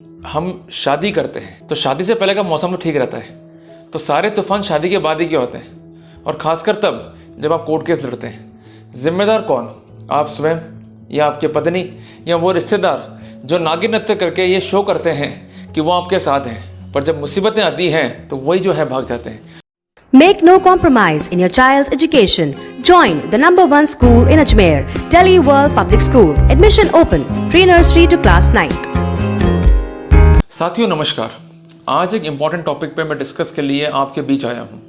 हम शादी करते हैं तो शादी से पहले का मौसम तो ठीक रहता है, तो सारे तूफान शादी के बाद ही के होते हैं, और ख़ासकर तब जब आप कोर्ट केस लड़ते हैं। जिम्मेदार कौन, आप स्वयं या आपके पत्नी या वो रिश्तेदार जो नागिन नृत्य करके ये शो करते हैं कि वो आपके साथ हैं, पर जब मुसीबतें आती हैं तो वही जो है भाग जाते हैं। Make no compromise in your child's education. Join the #1 school in Ajmer, Delhi World Public School. Admission open. Pre-nursery to class 9. साथियों नमस्कार, आज एक इम्पॉर्टेंट टॉपिक पे मैं डिस्कस के लिए आपके बीच आया हूँ।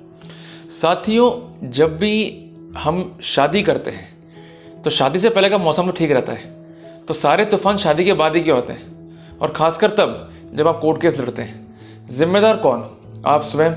साथियों, जब भी हम शादी करते हैं तो शादी से पहले का मौसम तो ठीक रहता है, तो सारे तूफान शादी के बाद ही के होते हैं, और ख़ासकर तब जब आप कोर्ट केस लड़ते हैं। जिम्मेदार कौन, आप स्वयं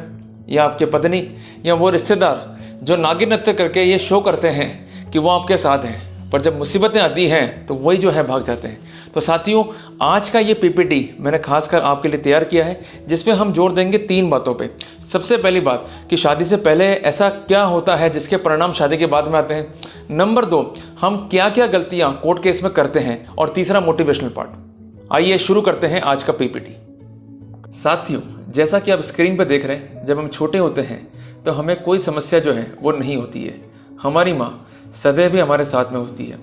या आपके पत्नी या वो रिश्तेदार जो नागिन नृत्य करके ये शो करते हैं कि वो आपके साथ हैं, पर जब मुसीबतें आती हैं तो वही जो है भाग जाते हैं। तो साथियों, आज का ये पीपीटी मैंने खासकर आपके लिए तैयार किया है, जिसमें हम जोर देंगे 3 बातों पे। सबसे पहली बात कि शादी से पहले ऐसा क्या होता है जिसके परिणाम शादी के बाद में आते हैं। नंबर 2, हम क्या क्या गलतियां कोर्ट केस में करते हैं, और तीसरा मोटिवेशनल पार्ट। आइए शुरू करते हैं आज का पीपीटी। साथियों, जैसा कि आप स्क्रीन पर देख रहे हैं, जब हम छोटे होते हैं तो हमें कोई समस्या जो है वो नहीं होती है। हमारी माँ सदैव ही हमारे साथ में होती है।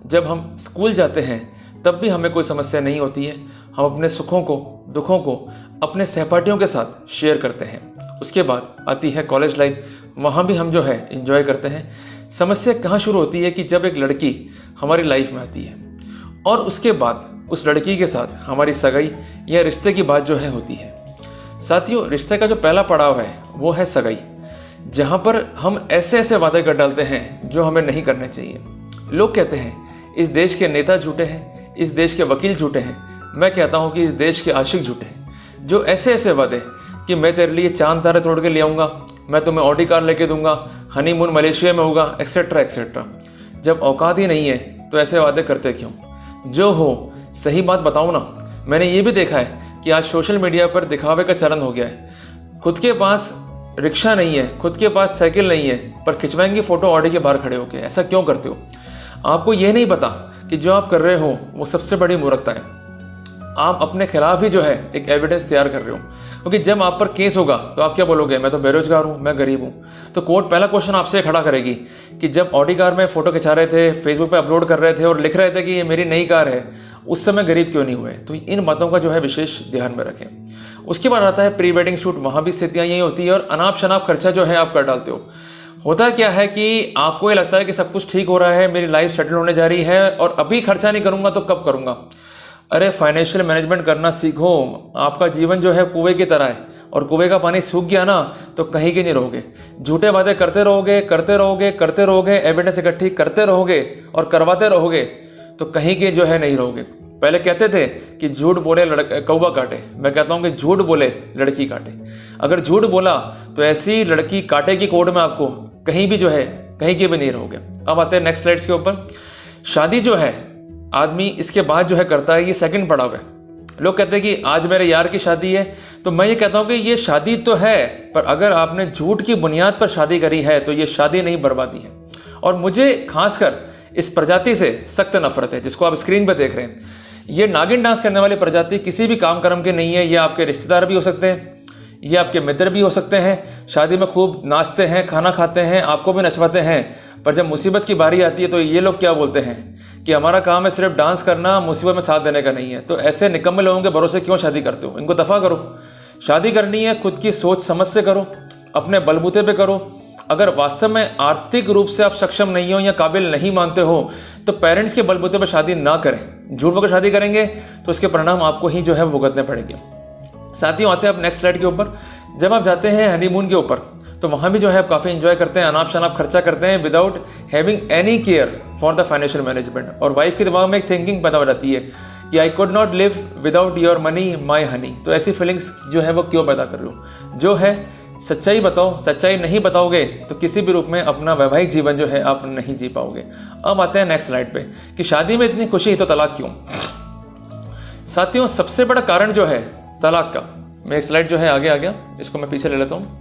जब हम स्कूल जाते हैं तब भी हमें कोई समस्या नहीं होती है। हम अपने सुखों को, दुखों को अपने सहपाठियों के साथ शेयर करते हैं। उसके बाद आती है कॉलेज लाइफ, वहाँ भी हम जो है एंजॉय करते हैं। समस्या कहाँ शुरू होती है कि जब एक लड़की हमारी लाइफ में आती है, और उसके बाद उस लड़की के साथ हमारी सगाई या रिश्ते की बात जो है होती है। साथियों, रिश्ते का जो पहला पड़ाव है वो है सगाई, जहाँ पर हम ऐसे ऐसे वादे कर डालते हैं जो हमें नहीं करने चाहिए। लोग कहते हैं इस देश के नेता झूठे हैं, इस देश के वकील झूठे हैं। मैं कहता हूँ कि इस देश के आशिक झूठे हैं, जो ऐसे ऐसे वादे कि मैं तेरे लिए चांद तारे तोड़ के ले आऊँगा, मैं तुम्हें ऑडी कार लेके दूंगा, हनीमून मलेशिया में होगा, एक्सेट्रा एक्सेट्रा। जब औकात ही नहीं है तो ऐसे वादे करते क्यों? जो हो सही बात बताऊँ ना, मैंने ये भी देखा है कि आज सोशल मीडिया पर दिखावे का चलन हो गया है। खुद के पास रिक्शा नहीं है, खुद के पास साइकिल नहीं है, पर खिंचवाएंगे फोटो ऑडी के बाहर खड़े होकर। ऐसा क्यों करते हो? आपको यह नहीं पता कि जो आप कर रहे हो वो सबसे बड़ी मूर्खता है। आप अपने खिलाफ ही जो है एक एविडेंस तैयार कर रहे हो, क्योंकि जब आप पर केस होगा तो आप क्या बोलोगे? मैं तो बेरोजगार हूँ, मैं गरीब हूँ। तो कोर्ट पहला क्वेश्चन आपसे खड़ा करेगी कि जब ऑडी कार में फोटो खिंचा रहे थे, फेसबुक पे अपलोड कर रहे थे और लिख रहे थे कि ये मेरी नई कार है, उस समय गरीब क्यों नहीं हुए? तो इन बातों का जो है विशेष ध्यान में रखें। उसके बाद आता है प्री वेडिंग शूट। वहाँ भी स्थितियाँ यही होती है, और अनाप शनाप खर्चा जो है आप कर डालते हो। होता क्या है कि आपको ये लगता है कि सब कुछ ठीक हो रहा है, मेरी लाइफ सेटल होने जा रही है, और अभी खर्चा नहीं करूँगा तो कब करूँगा? अरे फाइनेंशियल मैनेजमेंट करना सीखो। आपका जीवन जो है कुएं की तरह है, और कुएं का पानी सूख गया ना तो कहीं के नहीं रहोगे। झूठे वादे करते रहोगे, करते रहोगे, करते रहोगे, एविडेंस इकट्ठी करते रहोगे और करवाते रहोगे, तो कहीं के जो है नहीं रहोगे। पहले कहते थे कि झूठ बोले कौवा काटे, मैं कहता हूँ कि झूठ बोले लड़की काटे। अगर झूठ बोला तो ऐसी लड़की काटेगी कोर्ट में आपको, कहीं भी जो है कहीं के भी नहीं रहोगे। अब आते हैं नेक्स्ट स्लाइड्स के ऊपर। शादी जो है आदमी इसके बाद जो है करता है, ये सेकंड पड़ाव है। लोग कहते हैं कि आज मेरे यार की शादी है, तो मैं ये कहता हूँ कि ये शादी तो है, पर अगर आपने झूठ की बुनियाद पर शादी करी है तो ये शादी नहीं, बर्बादी है। और मुझे खासकर इस प्रजाति से सख्त नफरत है, जिसको आप स्क्रीन पर देख रहे हैं। ये नागिन डांस करने वाली प्रजाति किसी भी काम कर्म की नहीं है। ये आपके रिश्तेदार भी हो सकते हैं, ये आपके मित्र भी हो सकते हैं। शादी में खूब नाचते हैं, खाना खाते हैं, आपको भी नचवाते हैं, पर जब मुसीबत की बारी आती है तो ये लोग क्या बोलते हैं कि हमारा काम है सिर्फ डांस करना, मुसीबत में साथ देने का नहीं है। तो ऐसे निकम्मे लोगों के भरोसे क्यों शादी करते हो? इनको दफ़ा करो। शादी करनी है खुद की सोच समझ से करो, अपने बलबूते पे करो। अगर वास्तव में आर्थिक रूप से आप सक्षम नहीं हो या काबिल नहीं मानते हो तो पेरेंट्स के बलबूते पर शादी ना करें। झूठ बोलकर शादी करेंगे तो उसके परिणाम आपको ही जो है भुगतने पड़ेंगे। साथियों, आते हैं आप नेक्स्ट स्लाइड के ऊपर। जब आप जाते हैं हनीमून के ऊपर तो वहाँ भी जो है आप काफ़ी एंजॉय करते हैं, अनाप शनाप खर्चा करते हैं without having any care for the financial management. और वाइफ के दिमाग में एक थिंकिंग पैदा हो जाती है कि I could not live without your money my Honey. तो ऐसी फीलिंग्स जो है वो क्यों पैदा कर रहे हो? जो है सच्चाई बताओ। सच्चाई नहीं बताओगे तो किसी भी रूप में अपना वैवाहिक जीवन जो है आप नहीं जी पाओगे। अब आते हैं नेक्स्ट स्लाइड पे कि शादी में इतनी खुशी तो तलाक क्यों? साथियों, सबसे बड़ा कारण जो है तलाक का, मैं एक स्लाइड जो है आगे आ गया, इसको मैं पीछे ले लेता हूँ,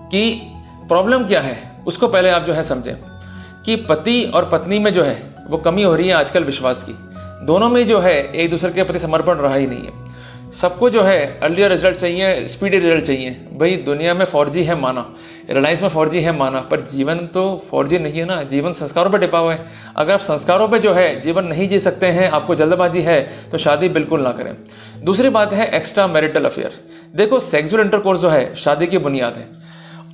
कि प्रॉब्लम क्या है उसको पहले आप जो है समझें कि पति और पत्नी में जो है वो कमी हो रही है आजकल विश्वास की। दोनों में जो है एक दूसरे के प्रति समर्पण रहा ही नहीं है। सबको जो है अर्लियर रिजल्ट चाहिए, स्पीडी रिजल्ट चाहिए। भाई दुनिया में 4G है माना, रिलायंस में 4G है माना, पर जीवन तो 4G नहीं है ना, जीवन संस्कारों पर टिपा हुआ है। अगर आप संस्कारों पे जो है जीवन नहीं जी सकते हैं, आपको जल्दबाजी है, तो शादी बिल्कुल ना करें। दूसरी बात है एक्स्ट्रा मैरिटल अफेयर। देखो सेक्सुअल इंटरकोर्स जो है शादी की बुनियाद है,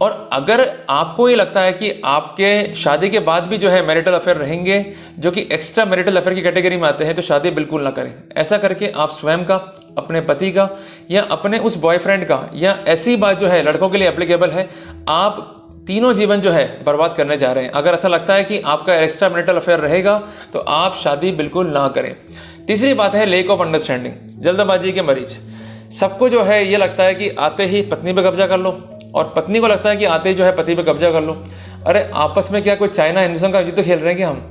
और अगर आपको ये लगता है कि आपके शादी के बाद भी जो है मैरिटल अफेयर रहेंगे जो कि एक्स्ट्रा मैरिटल अफेयर की कैटेगरी में आते हैं, तो शादी बिल्कुल ना करें। ऐसा करके आप स्वयं का, अपने पति का या अपने उस बॉयफ्रेंड का, या ऐसी बात जो है लड़कों के लिए एप्लीकेबल है, आप तीनों जीवन जो है बर्बाद करने जा रहे हैं। अगर ऐसा लगता है कि आपका एक्स्ट्रा मैरिटल अफेयर रहेगा तो आप शादी बिल्कुल ना करें। तीसरी बात है लेक ऑफ अंडरस्टैंडिंग, जल्दबाजी के मरीज। सबको जो है ये लगता है कि आते ही पत्नी पे कब्जा कर लो, और पत्नी को लगता है कि आते ही जो है पति पे कब्जा कर लो। अरे आपस में क्या कोई चाइना हिंदुस्तान का युद्ध खेल रहे हैं क्या हम?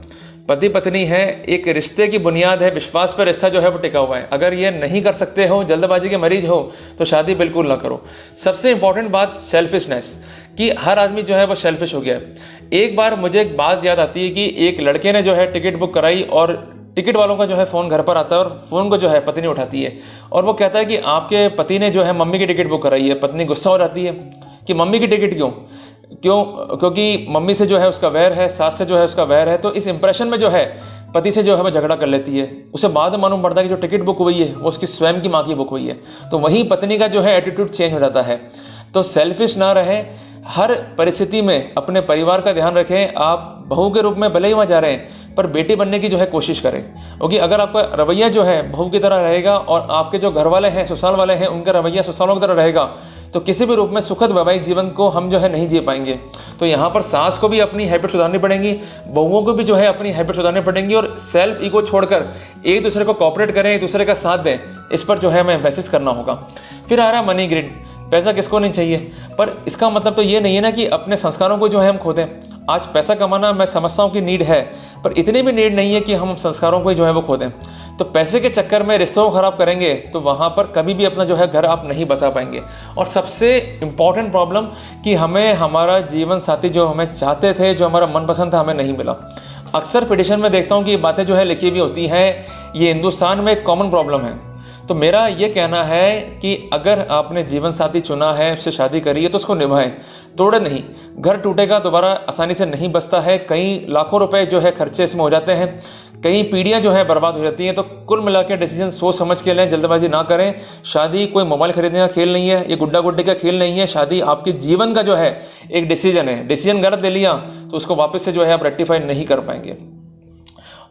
पति पत्नी है, एक रिश्ते की बुनियाद है, विश्वास पर रिश्ता जो है वो टिका हुआ है। अगर ये नहीं कर सकते हो, जल्दबाजी के मरीज हो, तो शादी बिल्कुल ना करो। सबसे इंपॉर्टेंट बात सेल्फिशनेस, कि हर आदमी जो है वो सेल्फिश हो गया है। एक बार मुझे एक बात याद आती है कि एक लड़के ने जो है टिकट बुक कराई, और टिकट वालों का जो है फ़ोन घर पर आता है, और फ़ोन को जो है पत्नी उठाती है, और वो कहता है कि आपके पति ने जो है मम्मी की टिकट बुक कराई है। पत्नी गुस्सा हो जाती है कि मम्मी की टिकट क्यों? क्योंकि मम्मी से जो है उसका वैर है, सास से जो है उसका वैर है। तो इस इंप्रेशन में जो है पति से जो है वो झगड़ा कर लेती है। उसे बाद में मालूम पड़ता है कि जो टिकट बुक हुई है वो उसकी स्वयं की माँ की बुक हुई है। तो वहीं पत्नी का जो है एटीट्यूड चेंज हो जाता है। तो सेल्फिश ना रहें, हर परिस्थिति में अपने परिवार का ध्यान रखें। आप बहू के रूप में भले ही वहाँ जा रहे हैं, पर बेटी बनने की जो है कोशिश करें, क्योंकि अगर आपका रवैया जो है बहू की तरह रहेगा और आपके जो घर वाले हैं, ससुराल वाले हैं, उनका रवैया ससुरालों की तरह रहेगा, तो किसी भी रूप में सुखद वैवाहिक जीवन को हम जो है नहीं जी पाएंगे। तो यहाँ पर सास को भी अपनी हैबिट सुधारनी पड़ेंगी, बहुओं को भी जो है अपनी हैबिट सुधारनी पड़ेंगी, और सेल्फ ईगो छोड़कर एक दूसरे को कोऑपरेट करें, एक दूसरे का साथ दें, इस पर जो है हमें एम्फेसिस करना होगा। फिर आ रहा मनी ग्रिड, पैसा किसको नहीं चाहिए, पर इसका मतलब तो ये नहीं है ना कि अपने संस्कारों को जो है हम खो दें। आज पैसा कमाना मैं समझता हूँ कि नीड है, पर इतनी भी नीड नहीं है कि हम संस्कारों को जो है वो खो दें। तो पैसे के चक्कर में रिश्तों को खराब करेंगे तो वहाँ पर कभी भी अपना जो है घर आप नहीं बसा पाएंगे। और सबसे इम्पॉर्टेंट प्रॉब्लम कि हमें हमारा जीवन साथी जो हमें चाहते थे, जो हमारा मनपसंद था, हमें नहीं मिला। अक्सर पिटिशन में देखता हूँ कि ये बातें जो है लिखी हुई होती हैं, ये हिंदुस्तान में एक कॉमन प्रॉब्लम है। तो मेरा ये कहना है कि अगर आपने जीवन साथी चुना है, उससे शादी करी है, तो उसको निभाएं, तोड़े नहीं। घर टूटेगा दोबारा आसानी से नहीं बचता है, कई लाखों रुपए जो है खर्चे इसमें हो जाते हैं, कई पीढ़ियां जो है बर्बाद हो जाती हैं। तो कुल मिला के डिसीजन सोच समझ के लें, जल्दबाजी ना करें। शादी कोई मोबाइल खरीदने का खेल नहीं है, ये गुड्डा गुड्डी का खेल नहीं है। शादी आपके जीवन का जो है एक डिसीजन है। डिसीजन गलत ले लिया तो उसको वापस से जो है आप रेक्टिफाई नहीं कर पाएंगे।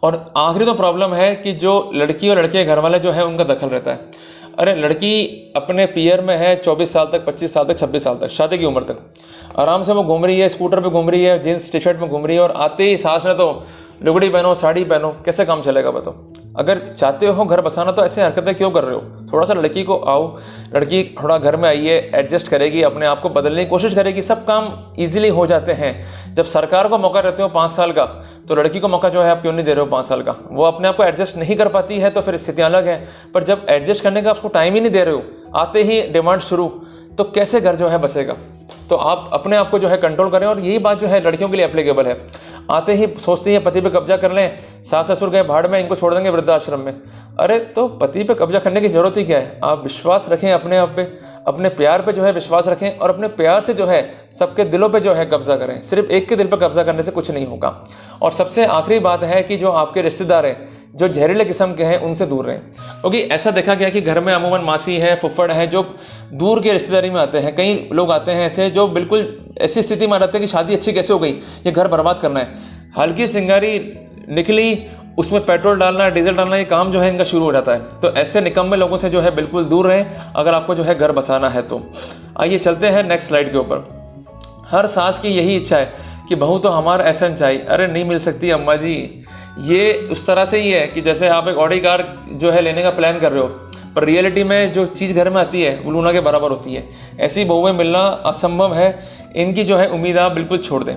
और आखिरी तो प्रॉब्लम है कि जो लड़की और लड़के घर वाले जो है उनका दखल रहता है। अरे लड़की अपने पीयर में है 24 साल तक, 25 साल तक, 26 साल तक, शादी की उम्र तक आराम से वो घूम रही है, स्कूटर पे घूम रही है, जीन्स टी शर्ट में घूम रही है, और आते ही सास ने तो लुगड़ी पहनो, साड़ी पहनो, कैसे काम चलेगा बताओ? अगर चाहते हो घर बसाना तो ऐसे हरकतें क्यों कर रहे हो? थोड़ा सा लड़की को आओ, लड़की थोड़ा घर में आइए, एडजस्ट करेगी, अपने आप को बदलने की कोशिश करेगी, सब काम इजीली हो जाते हैं। जब सरकार को मौका देते हो 5 साल का, तो लड़की को मौका जो है आप क्यों नहीं दे रहे हो 5 साल का? वो अपने आप को एडजस्ट नहीं कर पाती है तो फिर स्थितियाँ अलग है, पर जब एडजस्ट करने का आपको टाइम ही नहीं दे रहे हो, आते ही डिमांड शुरू, तो कैसे घर जो है बसेगा? तो आप अपने आप को जो है कंट्रोल करें। और यही बात जो है लड़कियों के लिए एप्लीकेबल है। आते ही सोचती हैं पति पे कब्जा कर लें, सास ससुर गए भाड़ में, इनको छोड़ देंगे वृद्धाश्रम में। अरे तो पति पे कब्जा करने की जरूरत ही क्या है? आप विश्वास रखें अपने आप पे, अपने प्यार पे जो है विश्वास रखें, और अपने प्यार से जो है सबके दिलों पे जो है कब्जा करें। सिर्फ एक के दिल पे कब्जा करने से कुछ नहीं होगा। और सबसे आखिरी बात है कि जो आपके रिश्तेदार हैं, जो जहरीले किस्म के हैं, उनसे दूर रहें। क्योंकि ऐसा देखा गया कि घर में अमूमन मासी है, फुफ्फड़ है, जो दूर के रिश्तेदारी में आते हैं। कई लोग आते हैं ऐसे जो बिल्कुल ऐसी स्थिति में आ जाते हैं कि शादी अच्छी कैसे हो गई, ये घर बर्बाद करना है। हल्की सिंगारी निकली, उसमें पेट्रोल डालना, डीजल डालना, ये काम जो है इनका शुरू हो जाता है। तो ऐसे निकम्मे लोगों से जो है बिल्कुल दूर रहें अगर आपको जो है घर बसाना है तो। आइए चलते हैं नेक्स्ट स्लाइड के ऊपर। हर सास की यही इच्छा है कि बहू तो हमारा ऐसा चाहिए। अरे नहीं मिल सकती अम्मा जी। ये उस तरह से ही है कि जैसे आप एक ऑडी कार जो है लेने का प्लान कर रहे हो, पर रियलिटी में जो चीज़ घर में आती है वो लूना के बराबर होती है। ऐसी बहुएं मिलना असंभव है। इनकी जो है उम्मीद आप बिल्कुल छोड़ दें।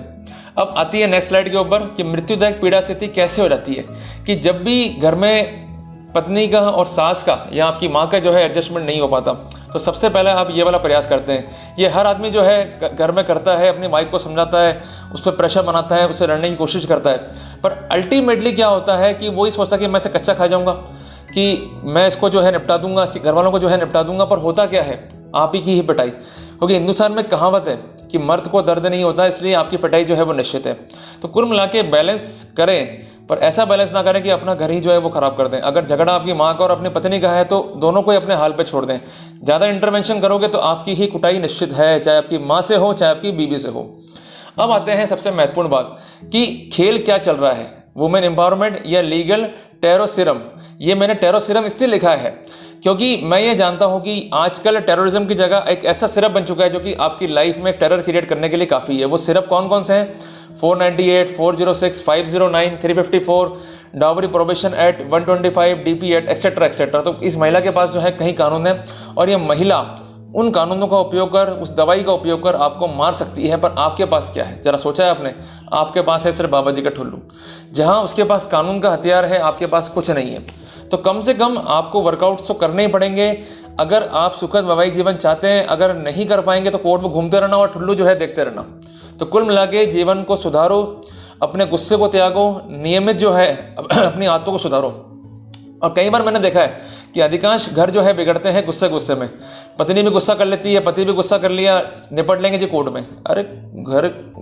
अब आती है नेक्स्ट स्लाइड के ऊपर कि मृत्युदायक पीड़ा स्थिति कैसे हो जाती है। कि जब भी घर में पत्नी का और सास का या आपकी माँ का जो है एडजस्टमेंट नहीं हो पाता, तो सबसे पहले आप ये वाला प्रयास करते हैं। ये हर आदमी जो है घर में करता है, अपनी वाइफ को समझाता है, उस पर प्रेशर बनाता है, उसे लड़ने की कोशिश करता है, पर अल्टीमेटली क्या होता है कि वो ही सोचता कि मैं इसे कच्चा खा जाऊँगा, कि मैं इसको जो है निपटा दूंगा, इसके घर वालों को जो है निपटा दूंगा। पर होता क्या है, आप ही की ही पिटाई। क्योंकि हिंदुस्तान में कहावत है कि मर्द को दर्द नहीं होता, इसलिए आपकी पिटाई जो है वो निश्चित है। तो कुल मिला के बैलेंस करें, पर ऐसा बैलेंस ना करें कि अपना घर ही जो है वो खराब कर दें। अगर झगड़ा आपकी माँ का और अपनी पत्नी का है तो दोनों को ही अपने हाल पे छोड़ दें। ज़्यादा इंटरवेंशन करोगे तो आपकी ही कुटाई निश्चित है, चाहे आपकी माँ से हो चाहे आपकी बीवी से हो। अब आते हैं सबसे महत्वपूर्ण बात कि खेल क्या चल रहा है, वुमेन एम्पावरमेंट या लीगल टेररिज्म। ये मैंने टेररिज्म इसलिए लिखा है क्योंकि मैं ये जानता हूँ कि आजकल टेररिज्म की जगह एक ऐसा सिरप बन चुका है जो कि आपकी लाइफ में टेरर क्रिएट करने के लिए काफ़ी है। वो सिरप कौन कौन से हैं? 498, 406, 509, 354, dowry probation act, 125, DP act, etcetera etcetera. तो इस महिला के पास जो है कई कानून है और ये महिला उन कानूनों का उपयोग कर, उस दवाई का उपयोग कर आपको मार सकती है। पर आपके पास क्या है, जरा सोचा है आपने? आपके पास है सिर्फ बाबा जी का ठुल्लू। जहां उसके पास कानून का हथियार है, आपके पास कुछ नहीं है। तो कम से कम आपको वर्कआउट्स तो करने ही पड़ेंगे अगर आप सुखद वैवाहिक जीवन चाहते हैं। अगर नहीं कर पाएंगे तो कोर्ट में घूमते रहना और ठुल्लू जो है देखते रहना। तो कुल मिला के जीवन को सुधारो, अपने गुस्से को त्यागो, नियमित जो है अपनी आदतों को सुधारो। और कई बार मैंने देखा है कि अधिकांश घर जो है बिगड़ते हैं गुस्से में। पत्नी भी गुस्सा कर लेती है, पति भी गुस्सा कर लिया, निपट लेंगे जी कोर्ट में। अरे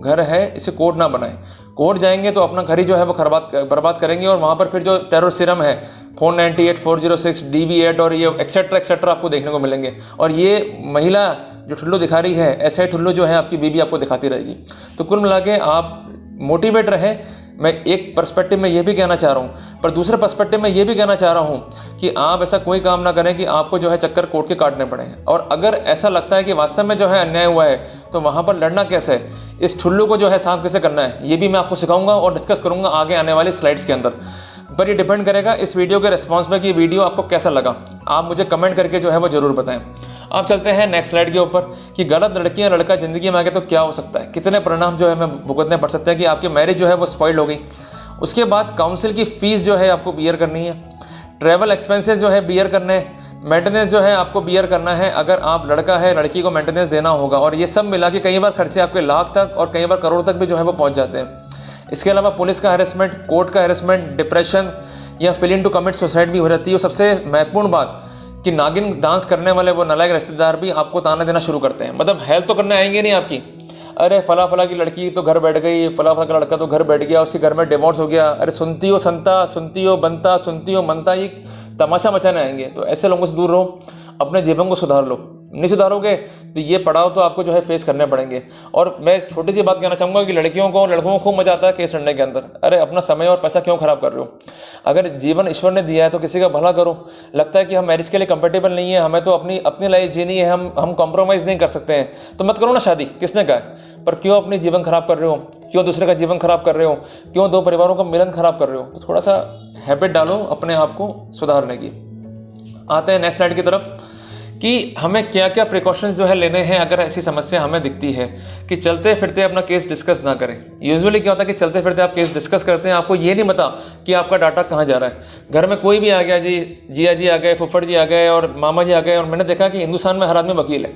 घर है, इसे कोर्ट ना बनाए। कोर्ट जाएंगे तो अपना घर ही जो है वो बर्बाद करेंगे और वहाँ पर फिर जो टेररिज्म है 498, 406, DB एक्ट और ये एक्सेट्रा एक्सेट्रा आपको देखने को मिलेंगे। और ये महिला जो ठुल्लू दिखा रही है, ऐसा ही ठुल्लू जो है आपकी बीवी आपको दिखाती रहेगी। तो कुल मिला के आप मोटिवेट रहें। मैं एक पर्सपेक्टिव में ये भी कहना चाह रहा हूँ, पर दूसरे पर्सपेक्टिव में ये भी कहना चाह रहा हूँ कि आप ऐसा कोई काम ना करें कि आपको जो है चक्कर कोर्ट के काटने पड़े। और अगर ऐसा लगता है कि वास्तव में जो है अन्याय हुआ है तो वहाँ पर लड़ना कैसे है, इस ठुल्लू को जो है साफ कैसे करना है, ये भी मैं आपको सिखाऊंगा और डिस्कस करूँगा आगे आने वाली स्लाइड्स के अंदर। पर ये डिपेंड करेगा इस वीडियो के रिस्पॉन्स पे कि वीडियो आपको कैसा लगा। आप मुझे कमेंट करके जो है वो जरूर बताएं। आप चलते हैं नेक्स्ट स्लाइड के ऊपर कि गलत लड़की या लड़का जिंदगी में आ गया तो क्या हो सकता है, कितने परिणाम जो है हमें भुगतने पड़ सकते हैं कि आपकी मैरिज जो है वो स्पॉइल्ड हो गई। उसके बाद काउंसिल की फीस जो है आपको बियर करनी है, ट्रैवल एक्सपेंसेस जो है बियर करने हैं, मेंटेनेंस जो है आपको बियर करना है। अगर आप लड़का है, लड़की को मेंटेनेंस देना होगा और ये सब मिला के कई बार खर्चे आपके लाख तक और कई बार करोड़ तक भी जो है वो पहुंच जाते हैं। इसके अलावा पुलिस का हैरेसमेंट, कोर्ट का हैरेसमेंट, डिप्रेशन या फीलिंग टू कमिट सुसाइड भी हो जाती है। और सबसे महत्वपूर्ण बात कि नागिन डांस करने वाले वो नालायक रिश्तेदार भी आपको ताना देना शुरू करते हैं। मतलब हेल्प तो करने आएंगे नहीं आपकी, अरे फला की लड़की तो घर बैठ गई, फला का लड़का तो घर बैठ गया, उसके घर में डिवोर्स हो गया, अरे सुनती हो संता, सुनती हो बनता, सुनती हो मनता, ये तमाशा मचाने आएंगे। तो ऐसे लोगों से दूर रहो, अपने जीवन को सुधार लो। नहीं सुधारोगे तो ये पड़ाव तो आपको जो है फेस करने पड़ेंगे। और मैं छोटी सी बात कहना चाहूँगा कि लड़कियों को और लड़कों को खूब मजा आता है केस लड़ने के अंदर। अरे अपना समय और पैसा क्यों खराब कर रहे हो? अगर जीवन ईश्वर ने दिया है तो किसी का भला करो। लगता है कि हम मैरिज के लिए कंपेटेबल नहीं है, हमें तो अपनी लाइफ जीनी है, हम कॉम्प्रोमाइज़ नहीं कर सकते हैं, तो मत करो ना शादी। किसने कहा है? पर क्यों अपनी जीवन खराब कर रहे हो? क्यों दूसरे का जीवन खराब कर रहे हो? क्यों दो परिवारों का मिलन खराब कर रहे हो? तो थोड़ा सा हैबिट डालो अपने आप को सुधारने की। आते हैं नेक्स्ट स्लाइड की तरफ कि हमें क्या क्या प्रिकॉशंस जो है लेने हैं अगर ऐसी समस्या हमें दिखती है कि चलते फिरते अपना केस डिस्कस ना करें। यूजुअली क्या होता है कि चलते फिरते आप केस डिस्कस करते हैं, आपको ये नहीं पता कि आपका डाटा कहाँ जा रहा है। घर में कोई भी आ गया, जी जिया जी आ गए, फुफड़ जी आ गए और मामा जी आ गए। और मैंने देखा कि हिंदुस्तान में हर आदमी वकील है,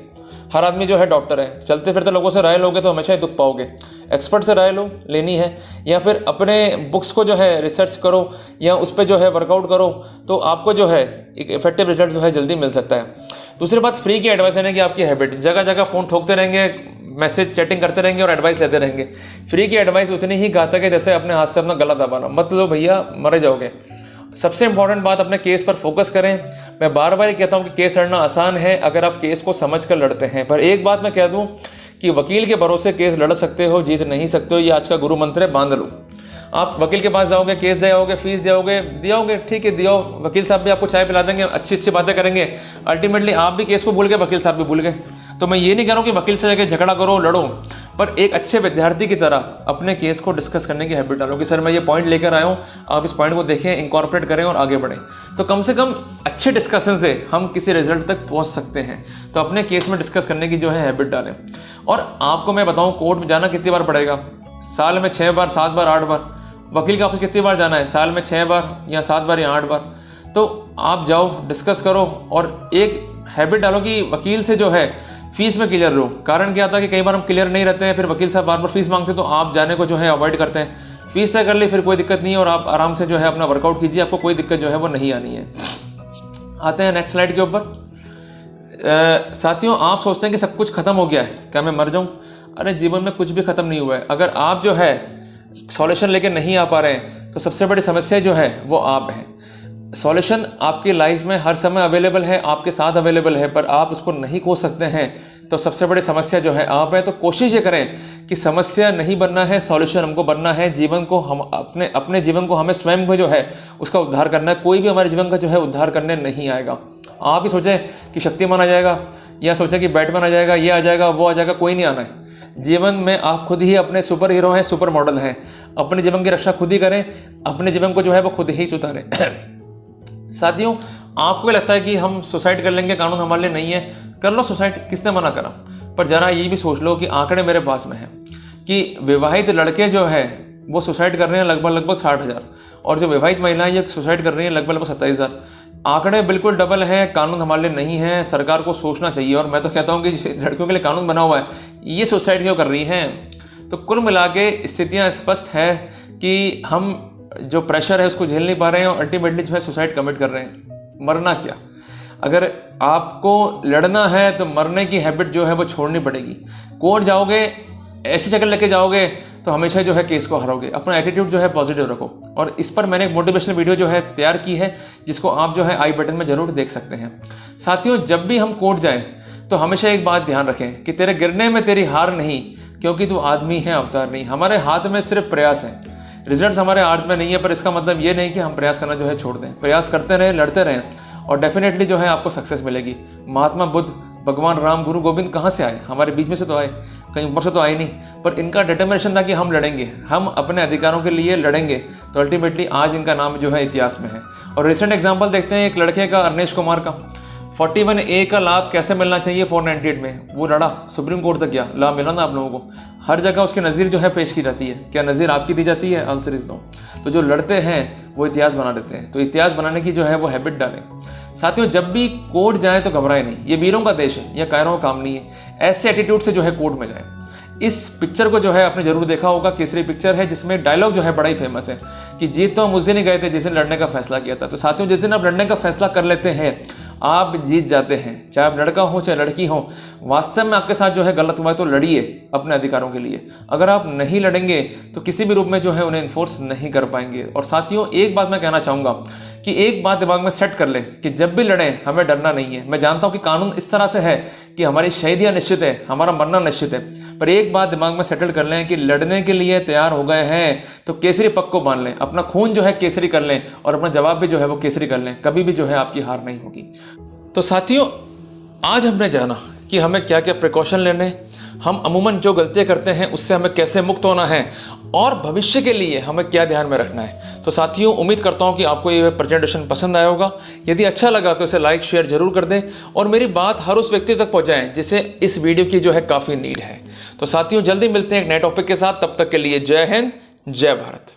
हर आदमी जो है डॉक्टर है। चलते फिरते लोगों से राय लोगे तो हमेशा ही दुख पाओगे। एक्सपर्ट से राय लो, लेनी है, या फिर अपने बुक्स को जो है रिसर्च करो या उस पर जो है वर्कआउट करो, तो आपको जो है एक इफेक्टिव रिजल्ट जो है जल्दी मिल सकता है। दूसरी बात, फ्री की एडवाइस लेने की आपकी हैबिट। जगह जगह फ़ोन ठोकते रहेंगे, मैसेज चैटिंग करते रहेंगे और एडवाइस लेते रहेंगे। फ्री की एडवाइस उतनी ही घातक है जैसे अपने हाथ से अपना गला दबाना। मत लो भैया, मरे जाओगे। सबसे इंपॉर्टेंट बात, अपने केस पर फोकस करें। मैं बार बार कहता हूं कि केस लड़ना आसान है अगर आप केस को समझ कर लड़ते हैं। पर एक बात मैं कह दूं कि वकील के भरोसे केस लड़ सकते हो, जीत नहीं सकते हो। ये आज का गुरु मंत्र है, बांध लो। आप वकील के पास जाओगे, केस दे आओगे, फीस दियाओगे, ठीक है दियो। वकील साहब भी आपको चाय पिला देंगे, अच्छी अच्छी बातें करेंगे। अल्टीमेटली आप भी केस को भूल गए, वकील साहब भी भूल गए। तो मैं ये नहीं कह रहा हूँ कि वकील से जाकर झगड़ा करो, लड़ो, पर एक अच्छे विद्यार्थी की तरह अपने केस को डिस्कस करने की हैबिट डालो कि सर मैं ये पॉइंट लेकर आया हूँ, आप इस पॉइंट को देखें, इंकॉर्पोरेट करें और आगे बढ़ें। तो कम से कम अच्छे डिस्कशन से हम किसी रिजल्ट तक पहुँच सकते हैं। तो अपने केस में डिस्कस करने की जो है हैबिट डालें। और आपको मैं बताऊँ, कोर्ट में जाना कितनी बार पड़ेगा? साल में 6 बार, 7 बार, 8 बार। वकील के ऑफिस कितनी बार जाना है? साल में 6 बार या 7 बार या 8 बार। तो आप जाओ, डिस्कस करो और एक हैबिट डालो कि वकील से जो है फीस में क्लियर रहो। कारण क्या होता है कि कई बार हम क्लियर नहीं रहते हैं, फिर वकील साहब बार बार फीस मांगते हैं, तो आप जाने को जो है अवॉइड करते हैं। फीस तय कर ली, फिर कोई दिक्कत नहीं है और आप आराम से जो है अपना वर्कआउट कीजिए, आपको कोई दिक्कत जो है वो नहीं आनी है। आते हैं नेक्स्ट स्लाइड के ऊपर। साथियों, आप सोचते हैं कि सब कुछ खत्म हो गया है, क्या मैं मर जाऊं? अरे जीवन में कुछ भी खत्म नहीं हुआ है। अगर आप जो है सॉल्यूशन लेके नहीं आ पा रहे हैं तो सबसे बड़ी समस्या जो है वो आप हैं। सॉल्यूशन आपकी लाइफ में हर समय अवेलेबल है, आपके साथ अवेलेबल है, पर आप उसको नहीं खोज सकते हैं, तो सबसे बड़ी समस्या जो है आप है। तो कोशिश ये करें कि समस्या नहीं बनना है, सॉल्यूशन हमको बनना है। जीवन को हम अपने जीवन को हमें स्वयं को जो है उसका उद्धार करना है। कोई भी हमारे जीवन का जो है उद्धार करने नहीं आएगा। आप ही सोचें कि शक्तिमान आ जाएगा या सोचें कि बैटमैन आ जाएगा, ये आ जाएगा, वो आ जाएगा, कोई नहीं आना है। जीवन में आप खुद ही अपने सुपर हीरो हैं, सुपर मॉडल हैं। अपने जीवन की रक्षा खुद ही करें, अपने जीवन को जो है वो खुद ही सुधारें। साथियों, आपको लगता है कि हम सुसाइड कर लेंगे, कानून हमारे लिए नहीं है, कर लो सुसाइड, किसने मना करा? पर जरा ये भी सोच लो कि आंकड़े मेरे पास में हैं कि विवाहित लड़के जो है वो सुसाइड कर रहे हैं लगभग 60,000 और जो विवाहित महिलाएं ये सुसाइड कर रही हैं लगभग 27,000। आंकड़े बिल्कुल डबल हैं, कानून हमारे लिए नहीं है, सरकार को सोचना चाहिए। और मैं तो कहता हूँ कि लड़कियों के लिए कानून बना हुआ है, ये सुसाइड क्यों कर रही हैं? तो कुल मिला के स्थितियाँ स्पष्ट है कि हम जो प्रेशर है उसको झेल नहीं पा रहे हैं और अल्टीमेटली जो है सुसाइड कमिट कर रहे हैं। मरना क्या? अगर आपको लड़ना है तो मरने की हैबिट जो है वो छोड़नी पड़ेगी। कोर्ट जाओगे, ऐसी शक्ल लेके जाओगे तो हमेशा जो है केस को हारोगे। अपना एटीट्यूड जो है पॉजिटिव रखो। और इस पर मैंने एक मोटिवेशनल वीडियो जो है तैयार की है, जिसको आप जो है आई बटन में जरूर देख सकते हैं। साथियों, जब भी हम कोर्ट जाएं तो हमेशा एक बात ध्यान रखें कि तेरे गिरने में तेरी हार नहीं, क्योंकि तू आदमी है, अवतार नहीं। हमारे हाथ में सिर्फ प्रयास है, रिजल्ट्स हमारे हाथ में नहीं है। पर इसका मतलब ये नहीं कि हम प्रयास करना जो है छोड़ दें। प्रयास करते रहें, लड़ते रहें और डेफिनेटली जो है आपको सक्सेस मिलेगी। महात्मा बुद्ध, भगवान राम, गुरु गोविंद कहाँ से आए? हमारे बीच में से तो आए, कहीं ऊपर से तो आए नहीं। पर इनका डिटर्मिनेशन था कि हम लड़ेंगे, हम अपने अधिकारों के लिए लड़ेंगे। तो अल्टीमेटली आज इनका नाम जो है इतिहास में है। और रिसेंट एग्जाम्पल देखते हैं एक लड़के का, अरनेश कुमार का। 41A का लाभ कैसे मिलना चाहिए 498 में, वो लड़ा, सुप्रीम कोर्ट तक गया, लाभ मिला ना आप लोगों को। हर जगह उसकी नज़ीर जो है पेश की जाती है। क्या नज़ीर आपकी दी जाती है? Answer is no. तो जो लड़ते हैं वो इतिहास बना देते हैं। तो इतिहास बनाने की जो है वो हैबिट डालें। साथियों, जब भी कोर्ट जाए तो घबराए नहीं, ये वीरों का देश है, यह कायरों का काम नहीं है। ऐसे एटीट्यूड से जो है कोर्ट में जाए। इस पिक्चर को जो है आपने जरूर देखा होगा, केसरी पिक्चर है, जिसमें डायलॉग जो है बड़ा ही फेमस है कि जीत तो हम उस दिन ही गए थे जिस दिन लड़ने का फैसला किया था। तो साथियों, जिस दिन आप लड़ने का फैसला कर लेते हैं आप जीत जाते हैं। चाहे आप लड़का हो चाहे लड़की हो, वास्तव में आपके साथ जो है गलत हुआ है तो लड़िए अपने अधिकारों के लिए। अगर आप नहीं लड़ेंगे तो किसी भी रूप में जो है उन्हें इन्फोर्स नहीं कर पाएंगे। और साथियों, एक बात मैं कहना चाहूँगा कि एक बात दिमाग में सेट कर लें कि जब भी लड़ें हमें डरना नहीं है। मैं जानता हूँ कि कानून इस तरह से है कि हमारी शहीदियाँ निश्चित है, हमारा मरना निश्चित है, पर एक बात दिमाग में सेटल कर लें कि लड़ने के लिए तैयार हो गए हैं तो केसरी पग को बांध लें, अपना खून जो है केसरी कर लें और अपना जवाब भी जो है वो केसरी कर लें। कभी भी जो है आपकी हार नहीं होगी। तो साथियों, आज हमने जाना कि हमें क्या क्या प्रिकॉशन लेने, हम अमूमन जो गलतियां करते हैं उससे हमें कैसे मुक्त होना है और भविष्य के लिए हमें क्या ध्यान में रखना है। तो साथियों, उम्मीद करता हूं कि आपको ये प्रेजेंटेशन पसंद आया होगा। यदि अच्छा लगा तो इसे लाइक शेयर जरूर कर दें और मेरी बात हर उस व्यक्ति तक पहुंचाएं जिसे इस वीडियो की जो है काफ़ी नीड है। तो साथियों, जल्दी मिलते हैं एक नए टॉपिक के साथ। तब तक के लिए जय हिंद, जय भारत।